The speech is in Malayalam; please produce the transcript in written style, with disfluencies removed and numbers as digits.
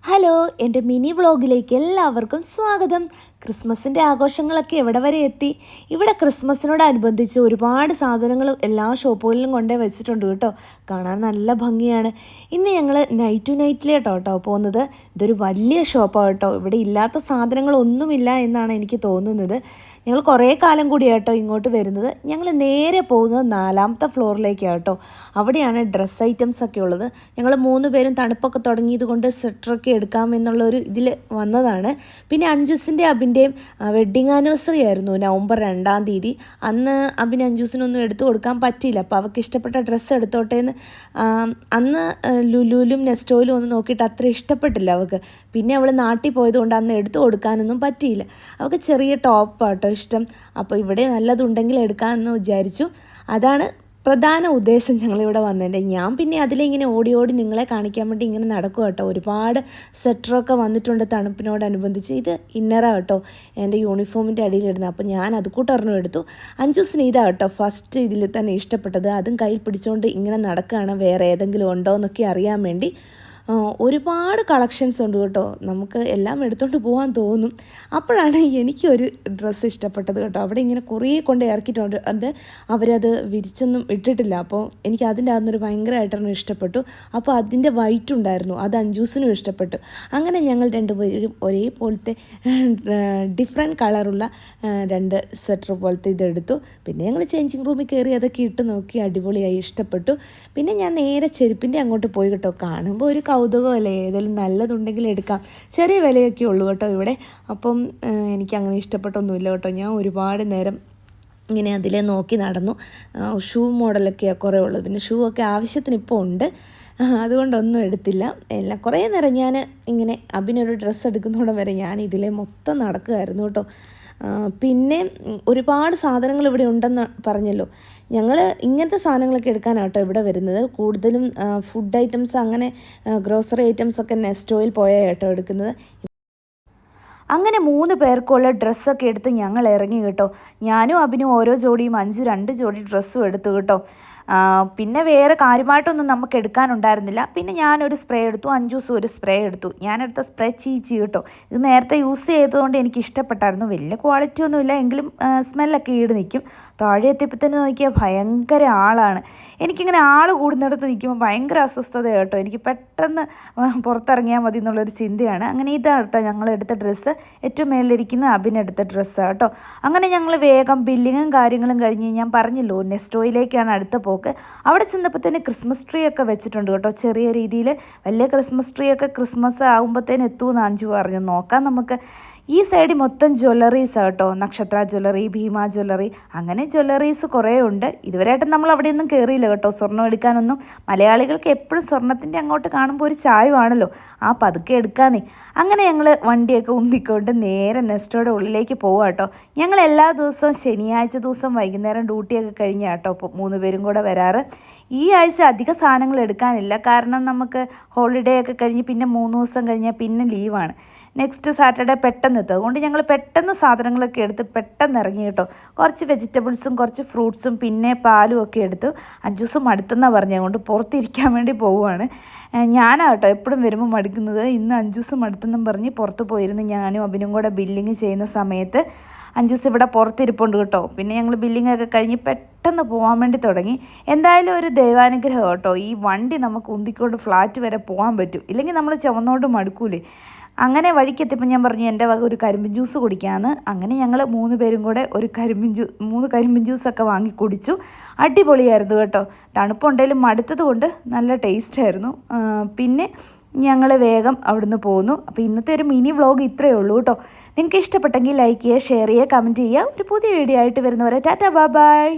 ഹലോ, എൻ്റെ മിനി വ്ളോഗിലേക്ക് എല്ലാവർക്കും സ്വാഗതം. ക്രിസ്മസിൻ്റെ ആഘോഷങ്ങളൊക്കെ എവിടെ വരെ എത്തി? ഇവിടെ ക്രിസ്മസിനോടനുബന്ധിച്ച് ഒരുപാട് സാധനങ്ങൾ എല്ലാ ഷോപ്പുകളിലും കൊണ്ടേ വെച്ചിട്ടുണ്ട് കേട്ടോ. കാണാൻ നല്ല ഭംഗിയാണ്. ഇന്ന് ഞങ്ങൾ നൈറ്റ് ടു നൈറ്റിലേട്ടോ പോകുന്നത്. ഇതൊരു വലിയ ഷോപ്പാണ് കേട്ടോ. ഇവിടെ ഇല്ലാത്ത സാധനങ്ങളൊന്നുമില്ല എന്നാണ് എനിക്ക് തോന്നുന്നത്. ഞങ്ങൾ കുറേ കാലം കൂടിയാട്ടോ ഇങ്ങോട്ട് വരുന്നത്. ഞങ്ങൾ നേരെ പോകുന്നത് 4ാമത്തെ ഫ്ലോറിലേക്കാണ് കേട്ടോ. അവിടെയാണ് ഡ്രസ്സ് ഐറ്റംസ് ഒക്കെ ഉള്ളത്. ഞങ്ങൾ 3 പേരും തണുപ്പൊക്കെ തുടങ്ങിയത് കൊണ്ട് സ്വെറ്ററൊക്കെ എടുക്കാമെന്നുള്ളൊരു ഇതിൽ വന്നതാണ്. പിന്നെ അഞ്ജുസിൻ്റെ അബിൻ്റെയും വെഡ്ഡിങ് ആനിവേഴ്സറി ആയിരുന്നു നവംബർ 2-ാം തീയതി. അന്ന് അബിന് അഞ്ജൂസിനൊന്നും എടുത്തു കൊടുക്കാൻ പറ്റിയില്ല. അപ്പോൾ അവൾക്ക് ഇഷ്ടപ്പെട്ട ഡ്രസ്സ് എടുത്തോട്ടെ എന്ന്. അന്ന് ലുലുവിലും നെസ്റ്റോയിലും ഒന്നും നോക്കിയിട്ട് അത്ര ഇഷ്ടപ്പെട്ടില്ല അവൾക്ക്. പിന്നെ അവൾ നാട്ടിൽ പോയതുകൊണ്ട് അന്ന് എടുത്തു കൊടുക്കാനൊന്നും പറ്റിയില്ല. അവൾക്ക് ചെറിയ ടോപ്പാട്ടോ ഇഷ്ടം. അപ്പോൾ ഇവിടെ നല്ലതുണ്ടെങ്കിൽ എടുക്കാമെന്ന് വിചാരിച്ചു. അതാണ് പ്രധാന ഉദ്ദേശം ഞങ്ങളിവിടെ വന്നതിൻ്റെ. ഞാൻ പിന്നെ അതിലിങ്ങനെ ഓടി ഓടി നിങ്ങളെ കാണിക്കാൻ വേണ്ടി ഇങ്ങനെ നടക്കും കേട്ടോ. ഒരുപാട് സ്വെറ്ററൊക്കെ വന്നിട്ടുണ്ട് തണുപ്പിനോടനുബന്ധിച്ച്. ഇത് ഇന്നറാണ് കേട്ടോ, എൻ്റെ യൂണിഫോമിൻ്റെ അടിയിലിടുന്നത്. അപ്പോൾ ഞാൻ അത് കൂട്ടറിനും എടുത്തു. അഞ്ജൂസിന് ഇതാ കേട്ടോ ഫസ്റ്റ് ഇതിൽ തന്നെ ഇഷ്ടപ്പെട്ടത്. അതും കയ്യിൽ പിടിച്ചുകൊണ്ട് ഇങ്ങനെ നടക്കുകയാണ്, വേറെ ഏതെങ്കിലും ഉണ്ടോ എന്നൊക്കെ അറിയാൻ വേണ്ടി. ഒരുപാട് കളക്ഷൻസ് ഉണ്ട് കേട്ടോ. നമുക്ക് എല്ലാം എടുത്തുകൊണ്ട് പോകാൻ തോന്നും. അപ്പോഴാണ് എനിക്കൊരു ഡ്രസ്സ് ഇഷ്ടപ്പെട്ടത് കേട്ടോ. അവിടെ ഇങ്ങനെ കുറേ കൊണ്ട് ഇറക്കിയിട്ടുണ്ട്. അത് അവരത് വിരിച്ചൊന്നും ഇട്ടിട്ടില്ല. അപ്പോൾ എനിക്ക് അതിൻ്റെ അകത്തുനിന്നൊരു ഭയങ്കരമായിട്ടൊന്നും ഇഷ്ടപ്പെട്ടു. അപ്പോൾ അതിൻ്റെ വൈറ്റ് ഉണ്ടായിരുന്നു, അത് അഞ്ജൂസിനും ഇഷ്ടപ്പെട്ടു. അങ്ങനെ ഞങ്ങൾ രണ്ടുപേരും ഒരേപോലത്തെ ഡിഫറെൻറ്റ് കളറുള്ള 2 സ്വെറ്റർ പോലത്തെ ഇതെടുത്തു. പിന്നെ ഞങ്ങൾ ചേഞ്ചിങ് റൂമിൽ കയറി അതൊക്കെ ഇട്ട് നോക്കി, അടിപൊളിയായി ഇഷ്ടപ്പെട്ടു. പിന്നെ ഞാൻ നേരെ ചെരുപ്പിൻ്റെ അങ്ങോട്ട് പോയി കേട്ടോ. കാണുമ്പോൾ ഒരു കൗതുകമല്ലേ, ഏതെങ്കിലും നല്ലതുണ്ടെങ്കിൽ എടുക്കാം. ചെറിയ വിലയൊക്കെ ഉള്ളൂ കേട്ടോ ഇവിടെ. അപ്പം എനിക്കങ്ങനെ ഇഷ്ടപ്പെട്ടൊന്നുമില്ല കേട്ടോ. ഞാൻ ഒരുപാട് നേരം ഇങ്ങനെ അതിലെ നോക്കി നടന്നു. ഷൂ മോഡലൊക്കെയാണ് കുറേ ഉള്ളത്. പിന്നെ ഷൂ ഒക്കെ ആവശ്യത്തിന് ഇപ്പോൾ ഉണ്ട്, അതുകൊണ്ടൊന്നും എടുത്തില്ല. എല്ലാം കുറേ നേരം ഞാൻ ഇങ്ങനെ അബിനൊരു ഡ്രസ്സ് എടുക്കുന്നതോടെ വരെ ഞാൻ ഇതിലെ മൊത്തം നടക്കുകയായിരുന്നു കേട്ടോ. പിന്നെ ഒരുപാട് സാധനങ്ങൾ ഇവിടെ ഉണ്ടെന്ന് പറഞ്ഞല്ലോ. ഞങ്ങൾ ഇങ്ങനത്തെ സാധനങ്ങളൊക്കെ എടുക്കാനാട്ടോ ഇവിടെ വരുന്നത്. കൂടുതലും ഫുഡ് ഐറ്റംസ്, അങ്ങനെ ഗ്രോസറി ഐറ്റംസൊക്കെ നെസ്റ്റോയിൽ പോയാൽ കേട്ടോ എടുക്കുന്നത്. അങ്ങനെ 3 പേർക്കുള്ള ഡ്രസ്സൊക്കെ എടുത്ത് ഞങ്ങൾ ഇറങ്ങി കേട്ടോ. ഞാനും അബിനും ഓരോ ജോഡിയും 2 ജോഡി ഡ്രസ്സും എടുത്തു കേട്ടോ. പിന്നെ വേറെ കാര്യമായിട്ടൊന്നും നമുക്ക് എടുക്കാനുണ്ടായിരുന്നില്ല. പിന്നെ ഞാനൊരു സ്പ്രേ എടുത്തു, അഞ്ജൂസും ഒരു സ്പ്രേ എടുത്തു. ഞാനെടുത്ത സ്പ്രേ ചീച്ചി കേട്ടോ. ഇത് നേരത്തെ യൂസ് ചെയ്തതുകൊണ്ട് എനിക്ക് ഇഷ്ടപ്പെട്ടായിരുന്നു. വലിയ ക്വാളിറ്റി ഒന്നുമില്ല, എങ്കിലും സ്മെല്ലൊക്കെ ഈട് നിൽക്കും. താഴെ എത്തിയപ്പോൾ തന്നെ നോക്കിയാൽ ഭയങ്കര ആളാണ്. എനിക്കിങ്ങനെ ആൾ കൂടുന്നിടത്ത് നിൽക്കുമ്പോൾ ഭയങ്കര അസ്വസ്ഥത കേട്ടോ. എനിക്ക് പെട്ടെന്ന് പുറത്തിറങ്ങിയാൽ മതി എന്നുള്ളൊരു ചിന്തയാണ്. അങ്ങനെ ഇതാണ് കേട്ടോ ഞങ്ങളെടുത്ത ഡ്രസ്സ്. ഏറ്റവും മേളിലിരിക്കുന്ന അബിനെടുത്ത ഡ്രസ്സാണ് കേട്ടോ. അങ്ങനെ ഞങ്ങൾ വേഗം ബില്ലിങ്ങും കാര്യങ്ങളും കഴിഞ്ഞ്, ഞാൻ പറഞ്ഞല്ലോ നെസ്റ്റോയിലേക്കാണ് അടുത്ത പോക്ക്. അവിടെ ചെന്നപ്പോൾ തന്നെ ക്രിസ്മസ് ട്രീ ഒക്കെ വെച്ചിട്ടുണ്ട് കേട്ടോ. ചെറിയ രീതിയിൽ. വലിയ ക്രിസ്മസ് ട്രീ ഒക്കെ ക്രിസ്മസ് ആകുമ്പോഴത്തേന് എത്തുമെന്ന് അഞ്ജു പറഞ്ഞു. നോക്കാം നമുക്ക്. ഈ സൈഡിൽ മൊത്തം ജ്വല്ലറീസാണ് കേട്ടോ. നക്ഷത്ര ജ്വല്ലറി, ഭീമ ജ്വല്ലറി, അങ്ങനെ ജ്വല്ലറീസ് കുറേ ഉണ്ട്. ഇതുവരെയായിട്ടും നമ്മൾ അവിടെയൊന്നും കയറിയില്ല കേട്ടോ സ്വർണ്ണം എടുക്കാനൊന്നും. മലയാളികൾക്ക് എപ്പോഴും സ്വർണ്ണത്തിൻ്റെ അങ്ങോട്ട് കാണുമ്പോൾ ഒരു ചായവാണല്ലോ, ആ പതുക്കെ എടുക്കാന്നേ. അങ്ങനെ ഞങ്ങൾ വണ്ടിയൊക്കെ ഉന്തിക്കൊണ്ട് നേരെ നെസ്റ്റോയുടെ ഉള്ളിലേക്ക് പോവാം കേട്ടോ. ഞങ്ങൾ എല്ലാ ദിവസവും ശനിയാഴ്ച ദിവസം വൈകുന്നേരം ഡ്യൂട്ടിയൊക്കെ കഴിഞ്ഞാൽ കേട്ടോ 3 പേരും കൂടെ വരാറ്. ഈ ആഴ്ച അധിക സാധനങ്ങൾ എടുക്കാനില്ല, കാരണം നമുക്ക് ഹോളിഡേ ഒക്കെ കഴിഞ്ഞ് പിന്നെ 3 ദിവസം കഴിഞ്ഞാൽ പിന്നെ ലീവാണ്. നെക്സ്റ്റ് സാറ്റർഡേ പെട്ടെന്ന് എത്തും. അതുകൊണ്ട് ഞങ്ങൾ പെട്ടെന്ന് സാധനങ്ങളൊക്കെ എടുത്ത് പെട്ടെന്ന് ഇറങ്ങി കേട്ടോ. കുറച്ച് വെജിറ്റബിൾസും കുറച്ച് ഫ്രൂട്ട്സും പിന്നെ പാലും ഒക്കെ എടുത്തു. അഞ്ജൂസും മടുത്തെന്നാണ് പറഞ്ഞത്, അതുകൊണ്ട് പുറത്തിരിക്കാൻ വേണ്ടി പോവുകയാണ്. ഞാനാട്ടോ എപ്പോഴും വരുമ്പോൾ മടുക്കുന്നത്. ഇന്ന് അഞ്ജൂസ് മടുത്തെന്നും പറഞ്ഞ് പുറത്ത് പോയിരുന്നു. ഞാനും അബിനും കൂടെ ബില്ലിങ് ചെയ്യുന്ന സമയത്ത് അഞ്ജൂസ് ഇവിടെ പുറത്തിരിപ്പുണ്ട് കേട്ടോ. പിന്നെ ഞങ്ങൾ ബില്ലിങ്ങൊക്കെ കഴിഞ്ഞ് പെട്ടെന്ന് പോകാൻ വേണ്ടി തുടങ്ങി. എന്തായാലും ഒരു ദൈവാനുഗ്രഹം കേട്ടോ, ഈ വണ്ടി നമുക്ക് ഉന്തിക്കൊണ്ട് ഫ്ലാറ്റ് വരെ പോകാൻ പറ്റും. ഇല്ലെങ്കിൽ നമ്മൾ ചുവന്നോണ്ട് മടുക്കൂലേ. അങ്ങനെ വഴിക്കെത്തിയപ്പോൾ ഞാൻ പറഞ്ഞു എൻ്റെ വക ഒരു കരിമ്പിൻ ജ്യൂസ് കുടിക്കാമെന്ന്. അങ്ങനെ ഞങ്ങൾ 3 പേരും കൂടെ ഒരു 3 കരിമ്പിൻ ജ്യൂസൊക്കെ വാങ്ങി കുടിച്ചു. അടിപൊളിയായിരുന്നു കേട്ടോ. തണുപ്പുണ്ടെങ്കിലും മടുത്തത് കൊണ്ട് നല്ല ടേസ്റ്റായിരുന്നു. പിന്നെ ഞങ്ങൾ വേഗം അവിടുന്ന് പോന്നു. അപ്പോൾ ഇന്നത്തെ ഒരു മിനി വ്ളോഗ് ഇത്രയേ ഉള്ളൂ കേട്ടോ. നിങ്ങൾക്ക് ഇഷ്ടപ്പെട്ടെങ്കിൽ ലൈക്ക് ചെയ്യുക, ഷെയർ ചെയ്യുക, കമൻറ്റ് ചെയ്യുക. ഒരു പുതിയ വീഡിയോ ആയിട്ട് വരുന്നവരെ ടാറ്റാ ബൈ ബൈ.